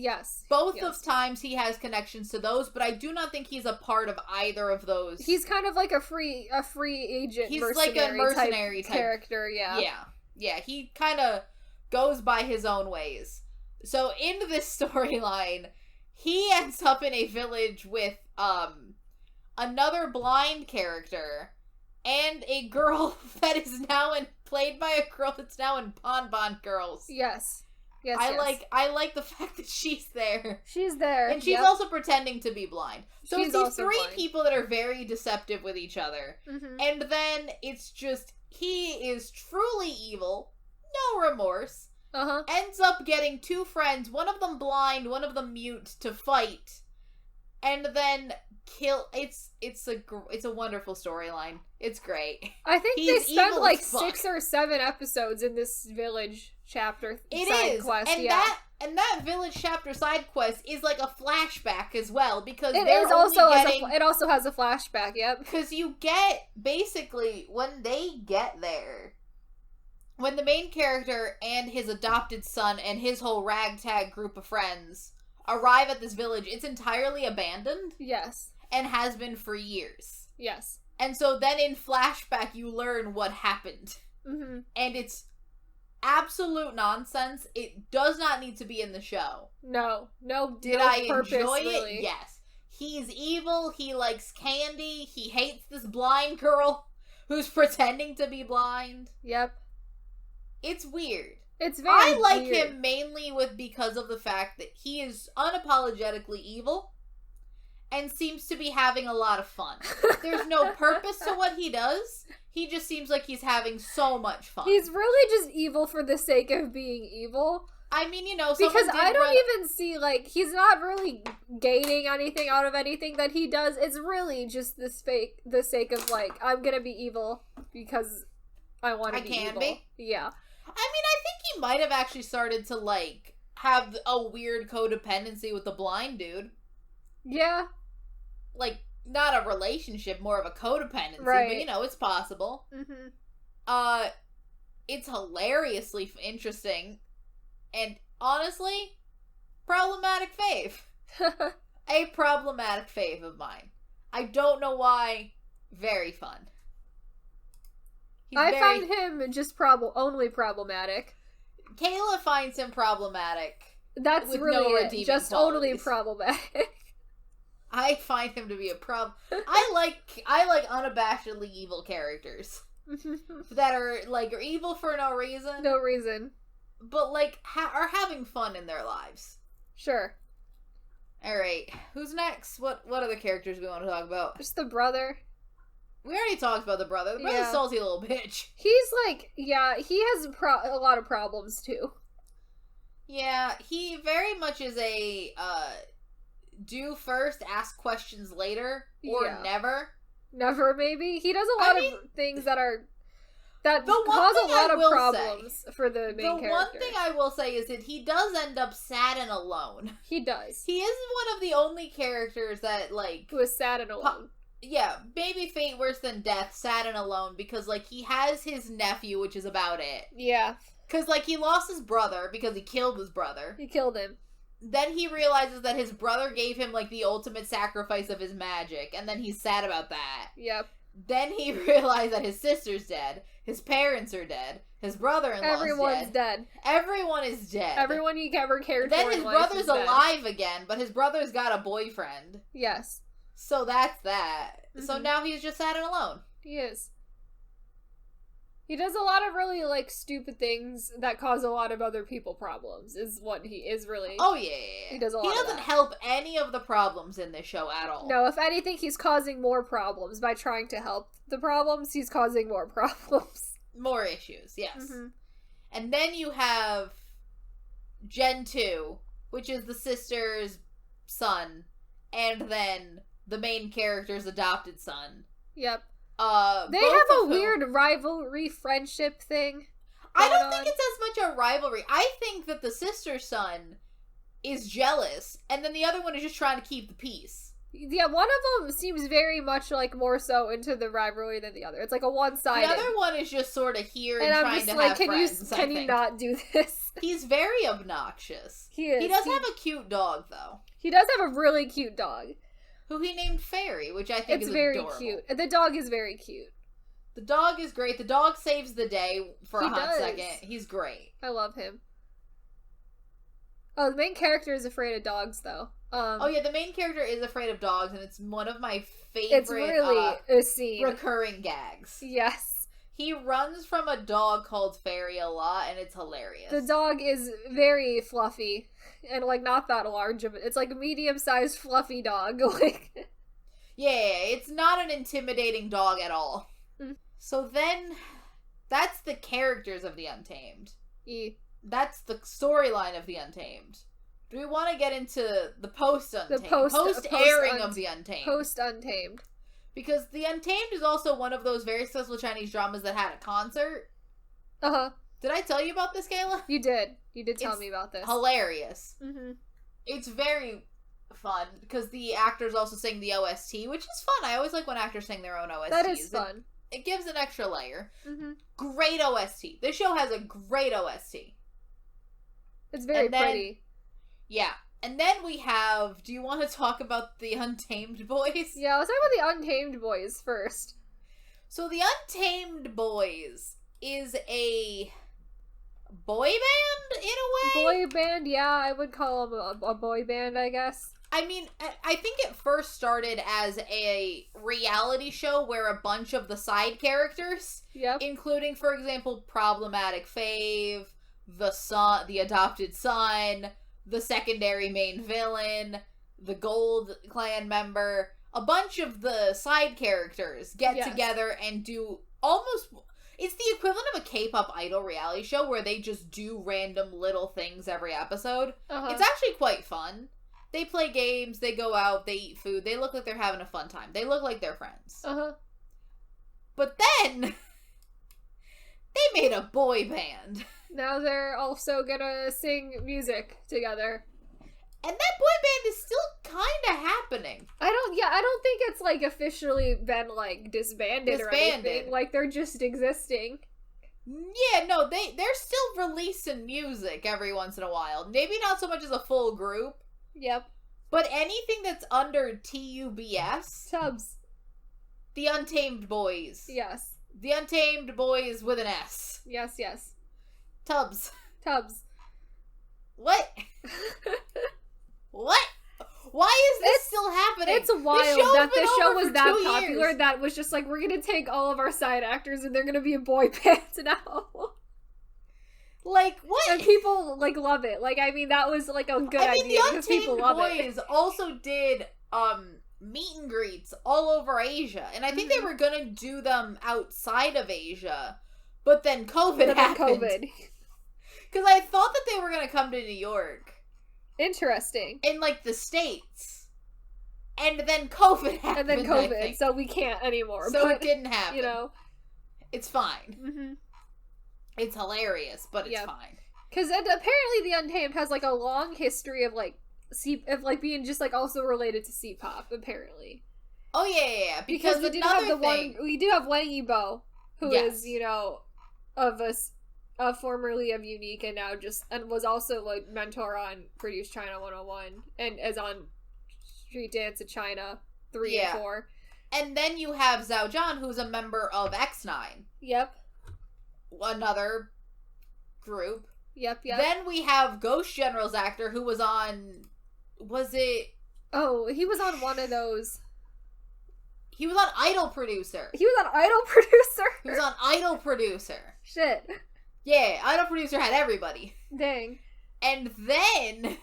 Both of times he has connections to those, but I do not think he's a part of either of those. He's kind of like a free agent. He's like a mercenary type character. Yeah. Yeah. He kind of goes by his own ways. So, in this storyline, he ends up in a village with, another blind character, and a girl that is now played by a girl that's now in Bon Bon Girls. Yes. I like the fact that she's there. She's there. And she's also pretending to be blind. So she's it's these three people that are very deceptive with each other. Mm-hmm. And then it's just, he is truly evil, no remorse. Ends up getting two friends, one of them blind, one of them mute, to fight, and then kill. It's a wonderful storyline. It's great. I think they spent like 6 or 7 episodes in this village chapter. It is, quest, And that village chapter side quest is like a flashback as well, because it also has a flashback. Yep. Because you get basically when they get there, when the main character and his adopted son and his whole ragtag group of friends arrive at this village, it's entirely abandoned. Yes. And has been for years. Yes. And so then in flashback you learn what happened. Mm-hmm. And it's absolute nonsense. It does not need to be in the show. No. Did no I purpose, enjoy it? really. Yes. He's evil. He likes candy. He hates this blind girl who's pretending to be blind. Yep. It's weird. It's very I like weird. him mainly because of the fact that he is unapologetically evil and seems to be having a lot of fun. There's no purpose to what he does. He just seems like he's having so much fun. He's really just evil for the sake of being evil. I mean, because I don't even see, like, he's not really gaining anything out of anything that he does. It's really just the sake of, like, I'm gonna be evil because I want to be evil. I can be? I Yeah. mean, I think he might have actually started to, like, have a weird codependency with the blind dude. Yeah. Like, not a relationship, more of a codependency, right. But, it's possible. Mm-hmm. It's hilariously interesting, and honestly, problematic fave. A problematic fave of mine. I don't know why. Very fun. I find him just only problematic. Kayla finds him problematic. That's with really no it. Just qualities. Only problematic. I find him to be a problem. I like unabashedly evil characters that are like are evil for no reason. No reason. But like are having fun in their lives. Sure. All right. Who's next? What other characters we want to talk about? Just the brother. We already talked about the brother. The brother's a salty little bitch. He's like, yeah, he has a lot of problems too. Yeah, he very much is a do first, ask questions later, or never. Never, maybe. He does a lot of things that cause a lot of problems for the main character. The one thing I will say is that he does end up sad and alone. He does. He is one of the only characters that, like... who is sad and alone. Yeah, maybe fate worse than death, sad and alone, because, like, he has his nephew, which is about it. Yeah. Because, like, he lost his brother because he killed his brother. He killed him. Then he realizes that his brother gave him, like, the ultimate sacrifice of his magic, and then he's sad about that. Yep. Then he realized that his sister's dead, his parents are dead, his brother-in-law's Everyone's dead. Everyone is dead. Everyone he ever cared for. Then his brother's alive again, but his brother's got a boyfriend. Yes. So that's that. Mm-hmm. So now he's just sad and alone. He is. He does a lot of really, like, stupid things that cause a lot of other people problems, is what he is really. Oh, yeah. He does a lot He doesn't help any of the problems in this show at all. No, if anything, he's causing more problems. By trying to help the problems, he's causing more problems. More issues, yes. Mm-hmm. And then you have Gen 2, which is the sister's son, and then the main character's adopted son. Yep. They have a weird rivalry friendship thing. I don't think it's as much a rivalry. I think that the sister's son is jealous, and then the other one is just trying to keep the peace. Yeah, one of them seems very much like more so into the rivalry than the other. It's like a one-sided. The other one is just sort of here and trying to have friends. Can you not do this? He's very obnoxious. He is. He does have a cute dog, though. He does have a really cute dog. Who he named Fairy, which I think is very adorable. Cute. The dog is very cute. The dog is great. The dog saves the day for a hot second. He's great. I love him. Oh, the main character is afraid of dogs, though. Oh yeah, the main character is afraid of dogs, and it's one of my favorite it's really a scene. Recurring gags. Yes. He runs from a dog called Fairy a lot, and it's hilarious. The dog is very fluffy, and, like, not that large of it. It's, like, a medium-sized fluffy dog. Like, yeah, it's not an intimidating dog at all. Mm. So then, that's the characters of the Untamed. That's the storyline of the Untamed. Do we want to get into the post-Untamed? The post-airing of the Untamed. Post-Untamed. Because the Untamed is also one of those very successful Chinese dramas that had a concert. Uh-huh. Did I tell you about this, Kayla? You did. You did tell me about this. Hilarious. Mm-hmm. It's very fun because the actors also sing the OST, which is fun. I always like when actors sing their own OSTs. That is fun. It gives an extra layer. Mm-hmm. Great OST. This show has a great OST. It's very pretty. Yeah. And then we have, do you want to talk about the Untamed boys? Yeah, let's talk about the Untamed boys first. So the Untamed boys is a boy band, in a way? Boy band, yeah, I would call them a boy band, I guess. I mean, I think it first started as a reality show where a bunch of the side characters, including, for example, Problematic Fave, the adopted son, the secondary main villain, the Gold Clan member, a bunch of the side characters get together and do almost... It's the equivalent of a K-pop idol reality show where they just do random little things every episode. It's actually quite fun. They play games, they go out, they eat food, they look like they're having a fun time. They look like they're friends. But then, they made a boy band. Now they're also gonna sing music together. And that boy band is still kinda happening. I don't think it's, like, officially been, like, disbanded or anything. Like, they're just existing. Yeah, no, they're still releasing music every once in a while. Maybe not so much as a full group. Yep. But anything that's under TUBS. Tubs. The Untamed Boys. Yes. The Untamed Boys with an S. Yes, yes. Tubs. What? What? Why is this still happening? It's wild that this show was that popular that was just like, we're gonna take all of our side actors and they're gonna be a boy band now. Like, what? And people, like, love it. Like, I mean, that was, like, a good idea because people love it. The Untamed Boys also did, meet and greets all over Asia. And I think they were gonna do them outside of Asia. But then COVID happened. Because I thought that they were gonna come to New York. Interesting. In, like, the States. And then COVID happened. So we can't anymore. So it didn't happen. You know. It's fine. Mm-hmm. It's hilarious, but it's fine. Because apparently the Untamed has, like, a long history of, like, being just, like, also related to C-pop, apparently. Oh, yeah. Because we do have Wang Yibo, who is, you know, formerly of Unique and now and was also, like, mentor on Produce China 101 and is on Street Dance in China 3 and 4. And then you have Zhao Zhan, who's a member of X9. Yep. Another group. Yep. Then we have Ghost General's actor who was on... Was it... Oh, he was on one of those. He was on Idol Producer. He was on Idol Producer? Shit. Yeah, Idol Producer had everybody. Dang. And then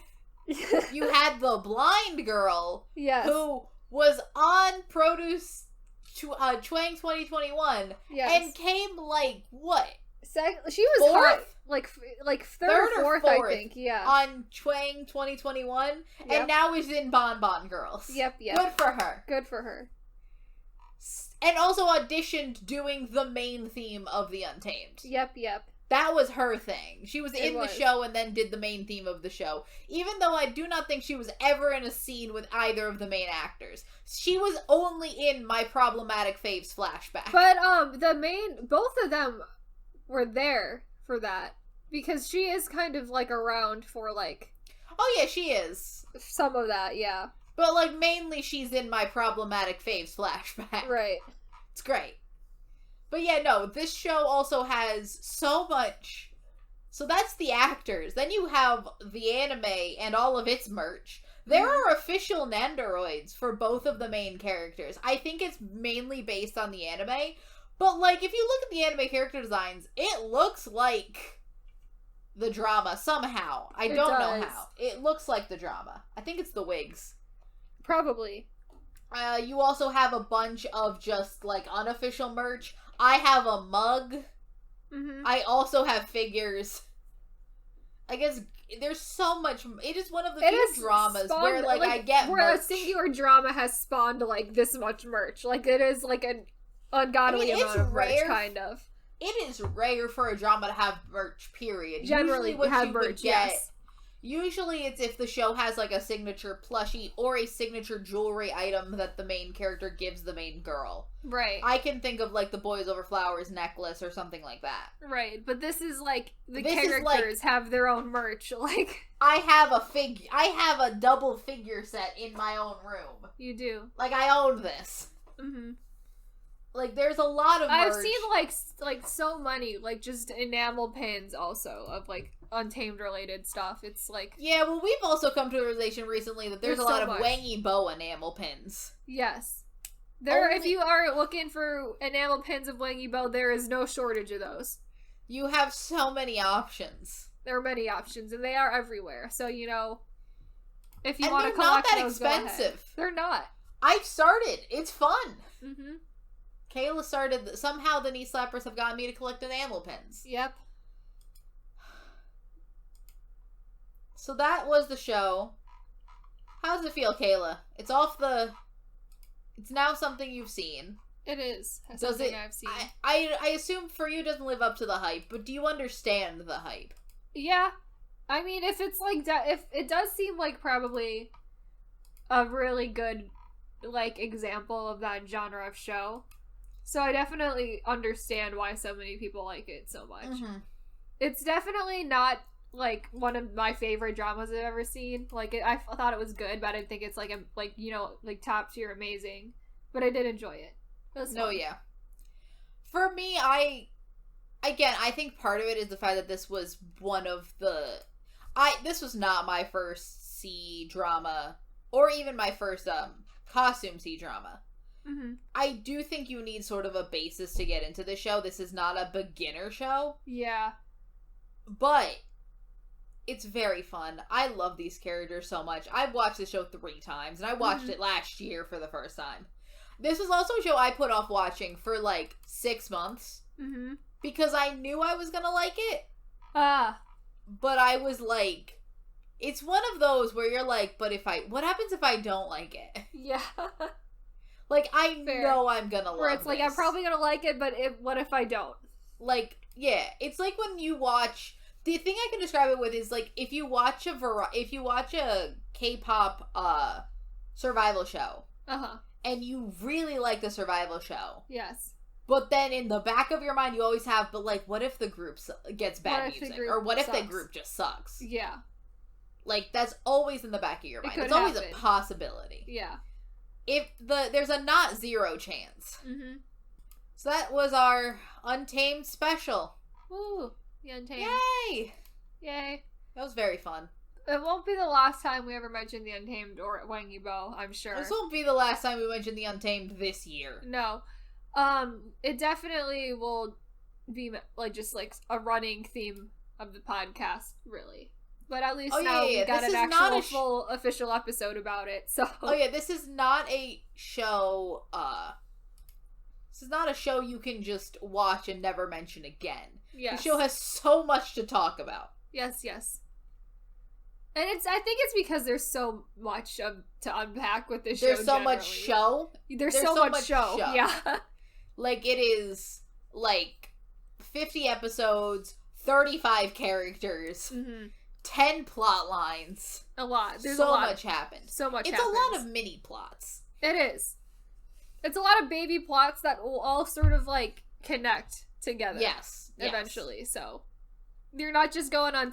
you had the blind girl. Yes. Who was on Produce Twang 2021. Yes. And came, like, what? She was hot, like third or fourth, I think. Yeah. On Twang 2021, and now is in Bon Bon Girls. Yep. Good for her. And also auditioned doing the main theme of the Untamed. Yep. That was her thing. She was in the show and then did the main theme of the show. Even though I do not think she was ever in a scene with either of the main actors. She was only in My Problematic Faves flashback. But both of them were there for that because she is kind of, like, around for, like... Oh yeah, she is. Some of that, yeah. But, like, mainly she's in My Problematic Faves flashback. Right. It's great. But yeah, no, this show also has so much... So that's the actors. Then you have the anime and all of its merch. There are official Nandoroids for both of the main characters. I think it's mainly based on the anime. But, like, if you look at the anime character designs, it looks like the drama somehow. I don't know how. It looks like the drama. I think it's the wigs. Probably. You also have a bunch of just, like, unofficial merch. I have a mug. Mm-hmm. I also have figures. I guess there's so much. It is one of the few dramas where, like, I get where merch. A singular drama has spawned, like, this much merch. Like, it is, like, an ungodly amount of merch, kind of. it is rare for a drama to have merch, period. Generally, usually what have you merch, would get, yes. Usually it's if the show has, like, a signature plushie or a signature jewelry item that the main character gives the main girl. Right. I can think of, like, the Boys Over Flowers necklace or something like that. Right, but this is, like, the characters have their own merch, like... I have a double figure set in my own room. You do. Like, I own this. Mm-hmm. Like, there's a lot of merch. I've seen, like so many, like, just enamel pins, also, of, like, Untamed related stuff. It's, like... Yeah, well, we've also come to a realization recently that there's a lot of Wang Yibo enamel pins. Yes. If you are looking for enamel pins of Wang Yibo, there is no shortage of those. You have so many options. There are many options, and they are everywhere. So, you know, if you want to collect they're not that those, expensive. Go ahead. They're not. I've started. It's fun. Mm-hmm. Kayla started. Somehow the knee slappers have gotten me to collect enamel pins. Yep. So that was the show. How does it feel, Kayla? It's now something you've seen. It is. Something I've seen. I assume for you it doesn't live up to the hype, but do you understand the hype? Yeah. I mean, if it's like if it does seem like probably a really good, like, example of that genre of show. So I definitely understand why so many people like it so much. Mm-hmm. It's definitely not, like, one of my favorite dramas I've ever seen. Like, I thought it was good, but I didn't think it's, like, top tier amazing. But I did enjoy it. No, yeah. For me, I think part of it is the fact that this was one of the... This was not my first C-drama, or even my first, costume C-drama. Mm-hmm. I do think you need sort of a basis to get into the show. This is not a beginner show. Yeah. But it's very fun. I love these characters so much. I've watched the show 3 times, and I watched it last year for the first time. This was also a show I put off watching for, like, 6 months. Mm-hmm. Because I knew I was gonna like it. But I was like... It's one of those where you're like, but what happens if I don't like it? Yeah. Like, I know I'm gonna love it. Where it's like, I'm probably gonna like it, but what if I don't? Like, yeah. It's like when you watch... The thing I can describe it with is, like, if you watch a K-pop, survival show. Uh-huh. And you really like the survival show. Yes. But then in the back of your mind, you always have, but, like, what if the group gets bad music? Or what if the group just sucks? Yeah. Like, that's always in the back of your mind. It's always a possibility. Yeah. There's a not zero chance. Mm-hmm. So that was our Untamed special. Woo. The Untamed. Yay! Yay. That was very fun. It won't be the last time we ever mention the Untamed or Wang Yibo, I'm sure. This won't be the last time we mention the Untamed this year. No. It definitely will be, like, just, like, a running theme of the podcast, really. But at least we got an actual full official episode about it, so... Oh, yeah, this is not a show, This is not a show you can just watch and never mention again. Yes. The show has so much to talk about. Yes, yes. And I think it's because there's so much to unpack with this show. There's so much show. There's so much show. Yeah. Like, it is, like, 50 episodes, 35 characters, 10 plot lines. A lot. There's so a lot. Much happened. So much It's happens. a lot of mini plots. It is. It's a lot of baby plots that will all sort of, like, connect together. Yes. Eventually, so... You're not just going on...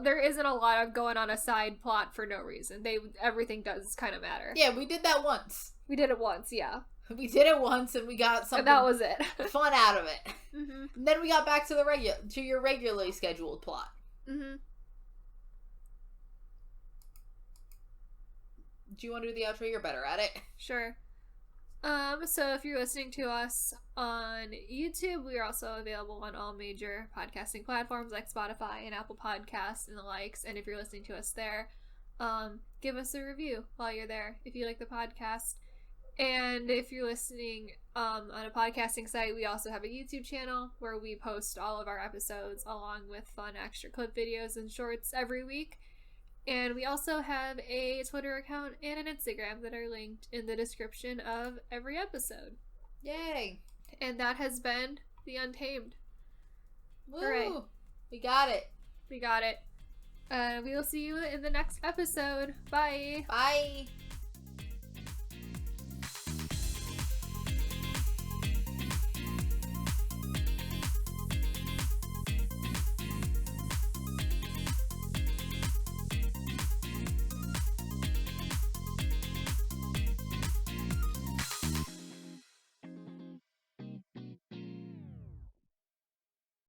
There isn't a lot of going on a side plot for no reason. Everything does kind of matter. Yeah, we did that once. We did it once, yeah. We did it once, and we got something... And that was it. fun out of it. Mm-hmm. And then we got back to your regularly scheduled plot. Mm-hmm. Do you want to do the outro? You're better at it. Sure. So if you're listening to us on YouTube, we are also available on all major podcasting platforms like Spotify and Apple Podcasts and the likes. And if you're listening to us there, give us a review while you're there if you like the podcast. And if you're listening on a podcasting site, we also have a YouTube channel where we post all of our episodes along with fun extra clip videos and shorts every week. And we also have a Twitter account and an Instagram that are linked in the description of every episode. Yay! And that has been The Untamed. Woo! Right. We got it. We got it. We will see you in the next episode. Bye. Bye.